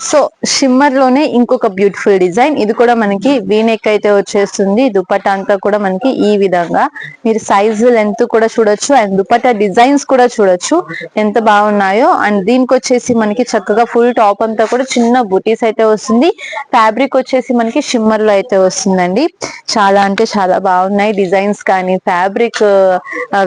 So shimmer లోనే ఇంకొక beautiful design, ఇది కూడా మనకి వీనెక్ అయితే వచ్చేస్తుంది. దుపట్టా అంతా కూడా మనకి ఈ విధంగా మీరు సైజు లెంత్ కూడా చూడొచ్చు అండ్ దుపట్టా డిజైన్స్ కూడా చూడొచ్చు ఎంత బాగున్నాయో. అండ్ దీనికి వచ్చేసి మనకి చక్కగా ఫుల్ టాప్ అంతా కూడా చిన్న బుటీస్ అయితే వస్తుంది. ఫ్యాబ్రిక్ వచ్చేసి మనకి షిమ్మర్ లో అయితే వస్తుందండి. చాలా అంటే చాలా బాగున్నాయి డిజైన్స్ కానీ ఫ్యాబ్రిక్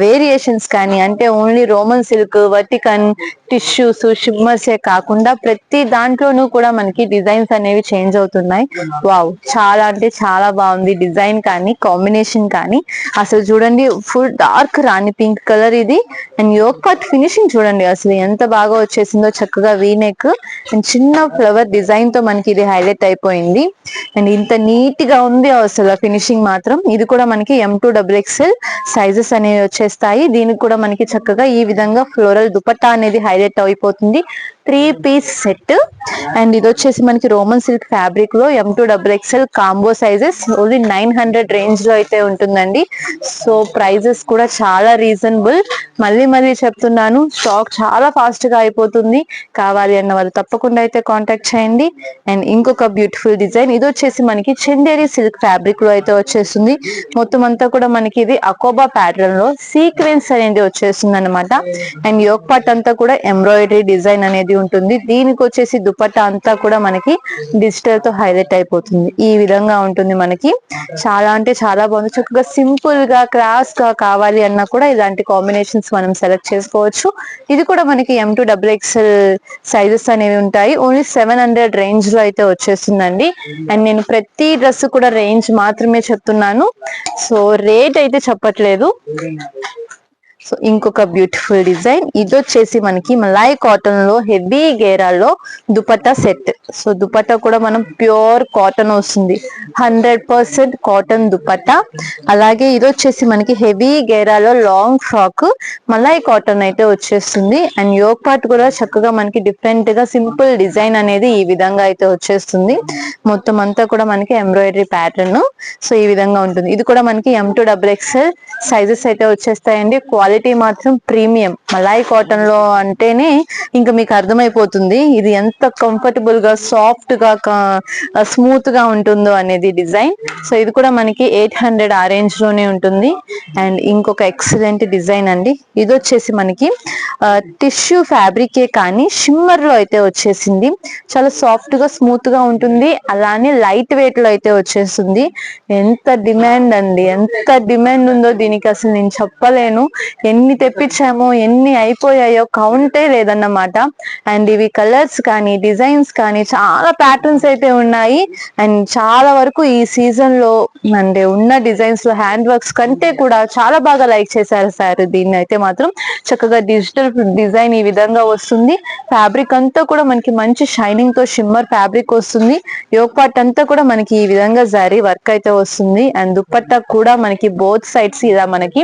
వేరియేషన్స్ కానీ. అంటే ఓన్లీ రోమన్ సిల్క్, వర్టికన్, టిష్యూస్, షిమ్మర్సే కాకుండా ప్రతి దాంట్లోనూ కూడా మనకి డిజైన్స్ అనేవి చేంజ్ అవుతున్నాయి. వావ్, చాలా అంటే చాలా బాగుంది డిజైన్ కానీ కాంబినేషన్ కానీ. అసలు చూడండి ఫుల్ డార్క్ రాణి పింక్ కలర్ ఇది. అండ్ యోక్ పార్ట్ ఫినిషింగ్ చూడండి అసలు ఎంత బాగా వచ్చేసిందో. చక్కగా వీనెక్ అండ్ చిన్న ఫ్లవర్ డిజైన్ తో మనకి ఇది హైలైట్ అయిపోయింది. అండ్ ఇంత నీట్ గా ఉంది అసలు ఫినిషింగ్ మాత్రం. ఇది కూడా మనకి M2XXL సైజెస్ అనేవి వచ్చేస్తాయి. దీనికి కూడా మనకి చక్కగా ఈ విధంగా ఫ్లోరల్ దుపట్టా అనేది హైలైట్ అయిపోతుంది. 3 పీస్ సెట్. అండ్ ఇది వచ్చేసి మనకి రోమన్ సిల్క్ ఫ్యాబ్రిక్ లో M2XXL combo sizes only 900 range లో అయితే ఉంటుందండి. సో ప్రైజెస్ కూడా చాలా రీజనబుల్. మళ్ళీ చెప్తున్నాను, స్టాక్ చాలా ఫాస్ట్ గా అయిపోతుంది. కావాలి అన్న వాళ్ళు తప్పకుండా అయితే కాంటాక్ట్ చేయండి. అండ్ ఇంకొక బ్యూటిఫుల్ డిజైన్, ఇది వచ్చేసి మనకి చందేరి సిల్క్ ఫ్యాబ్రిక్ లో అయితే వచ్చేస్తుంది. మొత్తం అంతా కూడా మనకి ఇది అకోబా ప్యాటర్న్ లో సీక్వెన్స్ అనేది వచ్చేస్తుంది అనమాట. అండ్ యోక్ పార్ట్ అంతా కూడా ఎంబ్రాయిడరీ డిజైన్ అనేది ఉంటుంది. దీనికి వచ్చేసి దుపట్టా అంతా కూడా మనకి డిజిటల్ తో హైలైట్ అయిపోతుంది. ఈ విధంగా ఉంటుంది మనకి. చాలా అంటే చాలా బాగుంది. చక్కగా సింపుల్ గా క్లాస్ గా కావాలి అన్నా కూడా ఇలాంటి కాంబినేషన్స్ మనం సెలెక్ట్ చేసుకోవచ్చు. ఇది కూడా మనకి M2XXL సైజెస్ అనేవి ఉంటాయి. ఓన్లీ 700 రేంజ్ లో అయితే వచ్చేస్తుందండి. అండ్ నేను ప్రతి డ్రెస్ కూడా రేంజ్ మాత్రమే చెప్తున్నాను, సో రేట్ అయితే చెప్పట్లేదు. సో ఇంకొక బ్యూటిఫుల్ డిజైన్, ఇది వచ్చేసి మనకి మలాయ్ కాటన్ లో హెవీ గేరాల్లో దుపట్టా సెట్. సో దుపట్టా కూడా మనం ప్యూర్ కాటన్ వస్తుంది, 100% కాటన్ దుపట్టా. అలాగే ఇది వచ్చేసి మనకి హెవీ గేరాలో లాంగ్ ఫ్రాక్ మలాయ్ కాటన్ అయితే వచ్చేస్తుంది. అండ్ యోక్ పార్ట్ కూడా చక్కగా మనకి డిఫరెంట్ గా సింపుల్ డిజైన్ అనేది ఈ విధంగా అయితే వచ్చేస్తుంది. మొత్తం అంతా కూడా మనకి ఎంబ్రాయిడరీ ప్యాటర్న్. సో ఈ విధంగా ఉంటుంది. ఇది కూడా మనకి M2XXL సైజెస్ అయితే వచ్చేస్తాయండి. క్వాలిటీ మాత్రం ప్రీమియం. మలాయ్ కాటన్ లో అంటేనే ఇంకా మీకు అర్థమైపోతుంది ఇది ఎంత కంఫర్టబుల్ గా సాఫ్ట్ గా స్మూత్ గా ఉంటుందో అనేది డిజైన్. సో ఇది కూడా మనకి 800 ఆ రేంజ్ లోనే ఉంటుంది. అండ్ ఇంకొక ఎక్సలెంట్ డిజైన్ అండి, ఇది వచ్చేసి మనకి టిష్యూ ఫ్యాబ్రికే కానీ షిమ్మర్ లో అయితే వచ్చేసింది. చాలా సాఫ్ట్ గా స్మూత్ గా ఉంటుంది. అలానే లైట్ వెయిట్ లో అయితే వచ్చేస్తుంది. ఎంత డిమాండ్ అండి, ఎంత డిమాండ్ ఉందో దీనికి అసలు నేను చెప్పలేను. ఎన్ని తెప్పించామో ఎన్ని అయిపోయాయో కౌంటే లేదన్నమాట. అండ్ ఇవి కలర్స్ కానీ డిజైన్స్ కానీ చాలా ప్యాటర్న్స్ అయితే ఉన్నాయి. అండ్ చాలా వరకు ఈ సీజన్ లో అంటే ఉన్న డిజైన్స్ లో హ్యాండ్ వర్క్స్ కంటే కూడా చాలా బాగా లైక్ చేశారు సార్. దీన్ని అయితే మాత్రం చక్కగా డిజిటల్ డిజైన్ ఈ విధంగా వస్తుంది. ఫ్యాబ్రిక్ అంతా కూడా మనకి మంచి షైనింగ్ తో షిమ్మర్ ఫ్యాబ్రిక్ వస్తుంది. యోక్ పార్ట్ అంతా కూడా మనకి ఈ విధంగా జరీ వర్క్ అయితే వస్తుంది. అండ్ దుపట్టా కూడా మనకి బోత్ సైడ్స్ ఇలా మనకి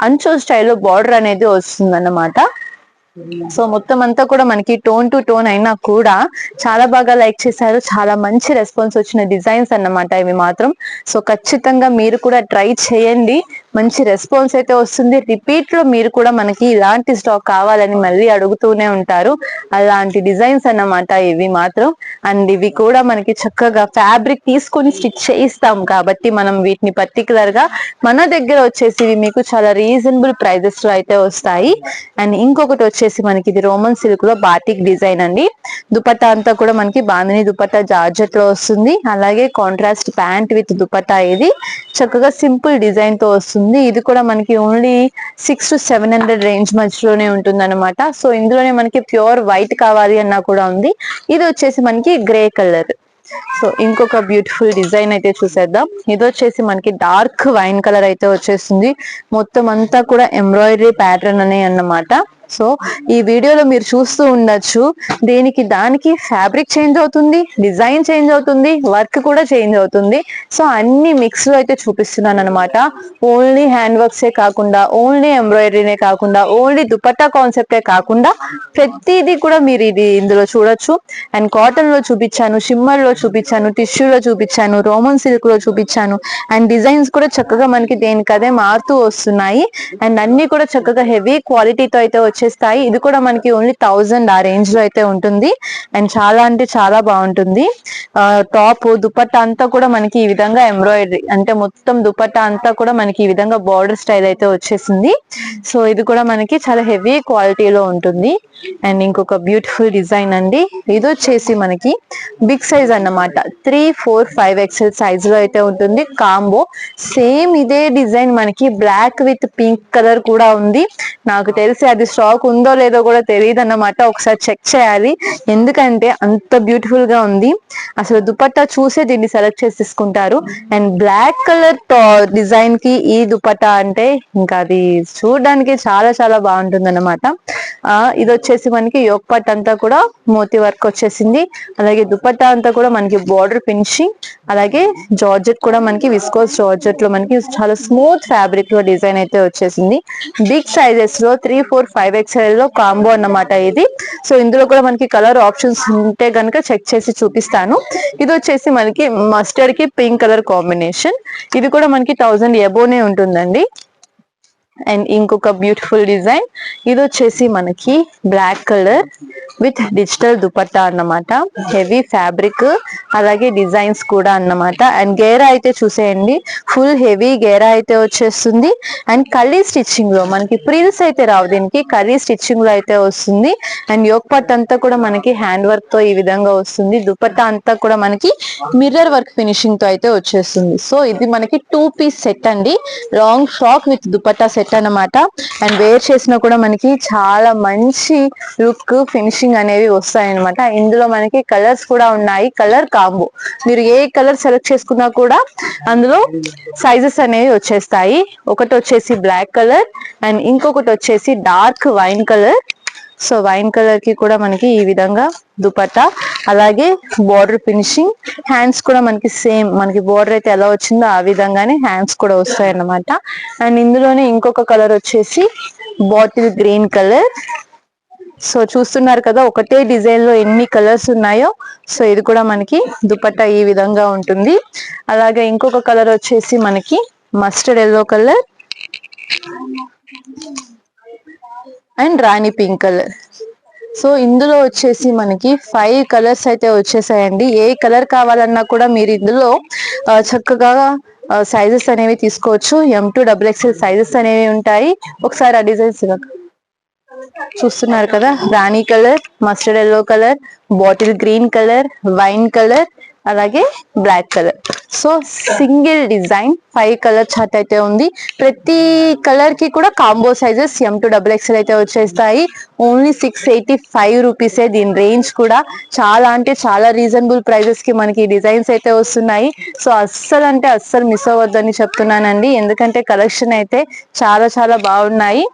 అంచు స్టైల్లో బార్డర్ అనేది వస్తుంది అన్నమాట. సో మొత్తం అంతా కూడా మనకి టోన్ టు టోన్ అయినా కూడా చాలా బాగా లైక్ చేశారు. చాలా మంచి రెస్పాన్స్ వచ్చిన డిజైన్స్ అన్నమాట ఇవి మాత్రం. సో ఖచ్చితంగా మీరు కూడా ట్రై చేయండి, మంచి రెస్పాన్స్ అయితే వస్తుంది. రిపీట్ లో మీరు కూడా మనకి ఇలాంటి స్టాక్ కావాలని మళ్ళీ అడుగుతూనే ఉంటారు. అలాంటి డిజైన్స్ అన్నమాట ఇవి మాత్రం. అండ్ ఇవి కూడా మనకి చక్కగా ఫ్యాబ్రిక్ తీసుకొని స్టిచ్ చేయిస్తాం కాబట్టి మనం వీటిని పర్టికులర్ గా మన దగ్గర వచ్చేసి ఇవి మీకు చాలా రీజనబుల్ ప్రైజెస్ లో అయితే వస్తాయి. అండ్ ఇంకొకటి వచ్చేసి మనకి ఇది రోమన్ సిల్క్ లో బాటిక్ డిజైన్ అండి. దుపట్టా అంతా కూడా మనకి బాందిని దుపట్టా జార్జెట్ లో వస్తుంది. అలాగే కాంట్రాస్ట్ ప్యాంట్ విత్ దుపట్టా ఇది చక్కగా సింపుల్ డిజైన్ తో వస్తుంది. ఇది కూడా మనకి ఓన్లీ 600 to 700 రేంజ్ మధ్యలోనే ఉంటుంది అనమాట. సో ఇందులోనే మనకి ప్యూర్ వైట్ కావాలి అన్నా కూడా ఉంది. ఇది వచ్చేసి మనకి గ్రే కలర్. సో ఇంకొక బ్యూటిఫుల్ డిజైన్ అయితే చూసేద్దాం. ఇది వచ్చేసి మనకి డార్క్ వైన్ కలర్ అయితే వచ్చేస్తుంది. మొత్తం అంతా కూడా ఎంబ్రాయిడరీ ప్యాటర్న్ అనే అన్నమాట. సో ఈ వీడియోలో మీరు చూస్తూ ఉండొచ్చు, దేనికి దానికి ఫ్యాబ్రిక్ చేంజ్ అవుతుంది, డిజైన్ చేంజ్ అవుతుంది, వర్క్ కూడా చేంజ్ అవుతుంది. సో అన్ని మిక్స్ లో అయితే చూపిస్తున్నాను అనమాట. ఓన్లీ హ్యాండ్ వర్క్సే కాకుండా, ఓన్లీ ఎంబ్రాయిడరీనే కాకుండా, ఓన్లీ దుపట్టా కాన్సెప్టే కాకుండా ప్రతిదీ కూడా మీరు ఇందులో చూడొచ్చు. అండ్ కాటన్ లో చూపించాను, షిమ్మర్ లో చూపించాను, టిష్యూలో చూపించాను, రోమన్ సిల్క్ లో చూపించాను. అండ్ డిజైన్స్ కూడా చక్కగా మనకి దేనికదే మారుతూ వస్తున్నాయి. అండ్ అన్ని కూడా చక్కగా హెవీ క్వాలిటీతో అయితే వచ్చేస్తాయి. ఇది కూడా మనకి ఓన్లీ 1000 ఆ రేంజ్ లో అయితే ఉంటుంది. అండ్ చాలా అంటే చాలా బాగుంటుంది. టాప్ దుపట్టా అంతా కూడా మనకి ఈ విధంగా ఎంబ్రాయిడరీ, అంటే మొత్తం దుపట్టా అంతా కూడా మనకి ఈ విధంగా బార్డర్ స్టైల్ అయితే వచ్చేసింది. సో ఇది కూడా మనకి చాలా హెవీ క్వాలిటీలో ఉంటుంది. అండ్ ఇంకొక బ్యూటిఫుల్ డిజైన్ అండి. ఇది వచ్చేసి మనకి బిగ్ సైజ్ అన్నమాట. 3, 4, 5 XL సైజ్ లో అయితే ఉంటుంది. కాంబో సేమ్ ఇదే డిజైన్ మనకి బ్లాక్ విత్ పింక్ కలర్ కూడా ఉంది. నాకు తెలిసి అది స్టాక్ ఉందో లేదో కూడా తెలియదు అన్నమాట. ఒకసారి చెక్ చేయాలి, ఎందుకంటే అంత బ్యూటిఫుల్ గా ఉంది. అసలు దుపట్టా చూసే దీన్ని సెలెక్ట్ చేసి తీసుకుంటారు. అండ్ బ్లాక్ కలర్ డిజైన్ కి ఈ దుపట్టా అంటే ఇంకా అది చూడడానికి చాలా చాలా బాగుంటుంది అన్నమాట. ఇది వచ్చేసి మనకి యోక్ పార్ట్ అంతా కూడా మోతీ వర్క్ వచ్చేసింది. అలాగే దుపట్టా అంతా కూడా మనకి బార్డర్ ఫినిషింగ్, అలాగే జార్జెట్ కూడా మనకి విస్కోస్ జార్జెట్ లో మనకి చాలా స్మూత్ ఫ్యాబ్రిక్ లో డిజైన్ అయితే వచ్చేసింది. బిగ్ సైజెస్ లో 3, 4, 5 XL లో కాంబో అన్నమాట ఇది. సో ఇందులో కూడా మనకి కలర్ ఆప్షన్స్ ఉంటే కనుక చెక్ చేసి చూపిస్తాను. ఇది వచ్చేసి మనకి మస్టర్డ్ కి పింక్ కలర్ కాంబినేషన్. ఇది కూడా మనకి 1000 ఎబోనే ఉంటుందండి. అండ్ ఇంకొక బ్యూటిఫుల్ డిజైన్. ఇది వచ్చేసి మనకి black colour with digital dupatta అన్నమాట. హెవీ ఫ్యాబ్రిక్, అలాగే డిజైన్స్ కూడా అన్నమాట. అండ్ గేరా అయితే చూసేయండి, ఫుల్ హెవీ గేరా అయితే వచ్చేస్తుంది. అండ్ కలీ స్టిచ్చింగ్ లో మనకి ప్రిల్స్ అయితే రావు, దీనికి కలీ స్టిచ్చింగ్ లో అయితే వస్తుంది. అండ్ యోక్ పార్ట్ అంతా కూడా మనకి హ్యాండ్ వర్క్ తో ఈ విధంగా వస్తుంది. దుపట్టా అంతా కూడా మనకి మిర్రర్ వర్క్ ఫినిషింగ్ తో అయితే వచ్చేస్తుంది. సో ఇది మనకి 2 పీస్ సెట్ అండి. Long frock with dupatta set అన్నమాట. అండ్ వేర్ చేసినా కూడా మనకి చాలా మంచి లుక్ ఫినిషింగ్ అనేవి వస్తాయి అనమాట. ఇందులో మనకి కలర్స్ కూడా ఉన్నాయి. కలర్ కాంబో, మీరు ఏ కలర్ సెలెక్ట్ చేసుకున్నా కూడా అందులో సైజెస్ అనేవి వచ్చేస్తాయి. ఒకటి వచ్చేసి బ్లాక్ కలర్ అండ్ ఇంకొకటి వచ్చేసి dark wine colour. So wine colour కి కూడా మనకి ఈ విధంగా దుపట్టా, అలాగే బార్డర్ ఫినిషింగ్. హ్యాండ్స్ కూడా మనకి సేమ్, మనకి బార్డర్ అయితే ఎలా వచ్చిందో ఆ విధంగానే హ్యాండ్స్ కూడా వస్తాయి అన్నమాట. అండ్ ఇందులోనే ఇంకొక కలర్ వచ్చేసి బాటిల్ గ్రీన్ కలర్. సో చూస్తున్నారు కదా, ఒకటే డిజైన్ లో ఎన్ని కలర్స్ ఉన్నాయో. సో ఇది కూడా మనకి దుపట్టా ఈ విధంగా ఉంటుంది. అలాగే ఇంకొక కలర్ వచ్చేసి మనకి mustard yellow colour and Rani pink colour. So ఇందులో వచ్చేసి మనకి 5 కలర్స్ అయితే వచ్చేసాయండి. ఏ కలర్ కావాలన్నా కూడా మీరు ఇందులో చక్కగా సైజెస్ అనేవి తీసుకోవచ్చు. M2 XXL సైజెస్ అనేవి ఉంటాయి. ఒకసారి ఆ డిజైన్స్ చూస్తున్నారు కదా, రాణి colour, mustard yellow colour, bottle green colour, wine colour, అలాగే black colour. So single design 5 colour chart అయితే ఉంది. ప్రతి కలర్ కి కూడా కాంబో సైజెస్ M2 XXL అయితే వచ్చేస్తాయి. ఓన్లీ 685 రూపీసే దీని రేంజ్ కూడా. చాలా అంటే చాలా రీజనబుల్ ప్రైజెస్ కి మనకి డిజైన్స్ అయితే వస్తున్నాయి. సో అస్సలు అంటే అస్సలు మిస్ అవ్వద్దని చెప్తున్నానండి, ఎందుకంటే కలెక్షన్ అయితే చాలా చాలా బాగున్నాయి.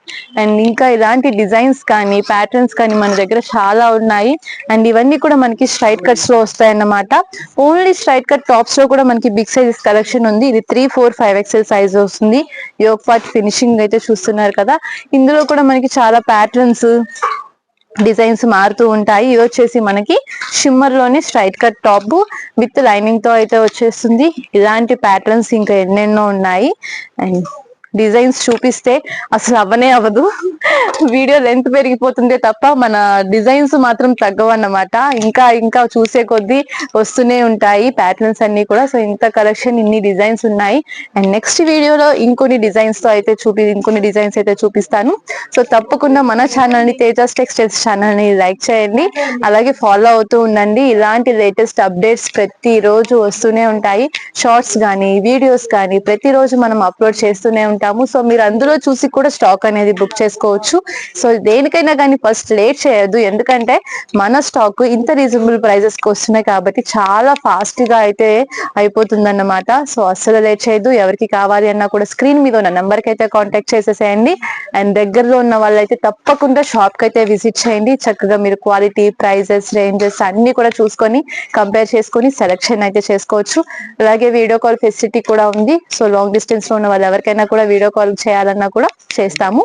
అండ్ ఇంకా ఇలాంటి డిజైన్స్ కానీ ప్యాటర్న్స్ కానీ మన దగ్గర చాలా ఉన్నాయి. అండ్ ఇవన్నీ కూడా మనకి స్ట్రైట్ కట్స్ లో వస్తాయన్నమాట. ఓన్లీ స్ట్రైట్ కట్ టాప్స్ లో కూడా మనకి బిగ్ సైజెస్ కలెక్షన్ ఉంది. ఇది 3, 4, 5 XL సైజ్ వస్తుంది. యోక్ పార్ట్ ఫినిషింగ్ అయితే చూస్తున్నారు కదా. ఇందులో కూడా మనకి చాలా ప్యాటర్న్స్, డిజైన్స్ మారుతూ ఉంటాయి. ఇది వచ్చేసి మనకి షిమ్మర్ లోని straight cut top with lining తో అయితే వచ్చేస్తుంది. ఇలాంటి ప్యాటర్న్స్ ఇంకా ఎన్నెన్నో ఉన్నాయి. అండ్ డిజైన్స్ చూపిస్తే అసలు అవ్వనే అవ్వదు, వీడియో లెంత్ పెరిగిపోతుందే తప్ప మన డిజైన్స్ మాత్రం తగ్గవన్నమాట. ఇంకా ఇంకా చూసే కొద్దీ వస్తూనే ఉంటాయి ప్యాటర్న్స్ అన్ని కూడా. సో ఇంత కలెక్షన్, ఇన్ని డిజైన్స్ ఉన్నాయి. అండ్ నెక్స్ట్ వీడియోలో ఇంకొన్ని డిజైన్స్ అయితే చూపిస్తాను. సో తప్పకుండా మన ఛానల్ ని తేజాస్ టెక్స్టైల్స్ ఛానల్ ని లైక్ చేయండి, అలాగే ఫాలో అవుతూ ఉండండి. ఇలాంటి లేటెస్ట్ అప్డేట్స్ ప్రతి రోజు వస్తూనే ఉంటాయి. షార్ట్స్ కానీ వీడియోస్ కానీ ప్రతిరోజు మనం అప్లోడ్ చేస్తూనే ఉంటాము. సో మీరు అందులో చూసి కూడా స్టాక్ అనేది బుక్ చేసుకోవచ్చు. సో దేనికైనా కానీ ఫస్ట్ లేట్ చేయొద్దు, ఎందుకంటే మన స్టాక్ ఇంత రీజనబుల్ ప్రైజెస్ కి వస్తున్నాయి కాబట్టి చాలా ఫాస్ట్ గా అయితే అయిపోతుంది అన్నమాట. సో అస్సలు లేట్ చేయొద్దు. ఎవరికి కావాలి అన్నా కూడా స్క్రీన్ మీద ఉన్న నెంబర్ కి అయితే కాంటాక్ట్ చేసేసేయండి. అండ్ దగ్గరలో ఉన్న వాళ్ళైతే తప్పకుండా షాప్ కి అయితే విజిట్ చేయండి. చక్కగా మీరు క్వాలిటీ, ప్రైజెస్, రేంజెస్ అన్ని కూడా చూసుకొని కంపేర్ చేసుకొని సెలెక్షన్ అయితే చేసుకోవచ్చు. అలాగే వీడియో కాల్ ఫెసిలిటీ కూడా ఉంది. సో లాంగ్ డిస్టెన్స్ లో ఉన్న వాళ్ళు ఎవరికైనా కూడా వీడియో కాల్ చేయాలన్నా కూడా చేస్తాము.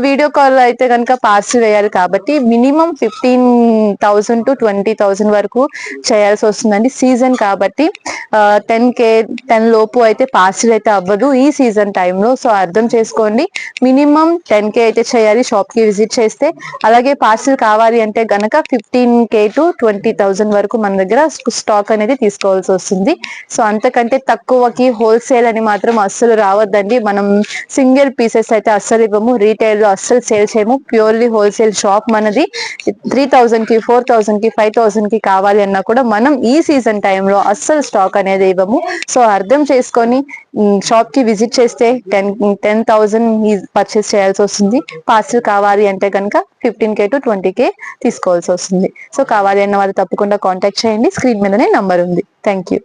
వీడియో కాల్ అయితే కనుక పార్సిల్ వేయాలి కాబట్టి మినిమం 15,000 to 20,000 వరకు చేయాల్సి వస్తుందండి. సీజన్ కాబట్టి 10 లోపు అయితే పార్సిల్ అయితే అవ్వదు ఈ సీజన్ టైంలో. సో అర్థం చేసుకోండి, మినిమం 10K అయితే చేయాలి షాప్ కి విజిట్ చేస్తే. అలాగే పార్సిల్ కావాలి అంటే గనక 15K to 20,000 వరకు మన దగ్గర స్టాక్ అనేది తీసుకోవాల్సి వస్తుంది. సో అంతకంటే తక్కువకి హోల్సేల్ అని మాత్రం అస్సలు రావద్దండి. మనం సింగిల్ పీసెస్ అయితే అస్సలు ఇవ్వము, రీటైల్ లో అస్సలు సేల్ చేయము. ప్యూర్లీ హోల్సేల్ షాప్ మనది. 3,000 కి 4,000 కి 5,000 కి కావాలి అన్నా కూడా మనం ఈ సీజన్ టైంలో అస్సలు స్టాక్ అనేది ఇవ్వము. సో అర్థం చేసుకొని షాప్ కి విజిట్ చేస్తే 10,000 పర్చేస్ చేయాల్సి వస్తుంది. పార్సిల్ కావాలి అంటే కనుక 15K to 20K తీసుకోవాల్సి వస్తుంది. సో కావాలి అన్న వాళ్ళు తప్పకుండా కాంటాక్ట్ చేయండి, స్క్రీన్ మీదనే నంబర్ ఉంది. Thank you.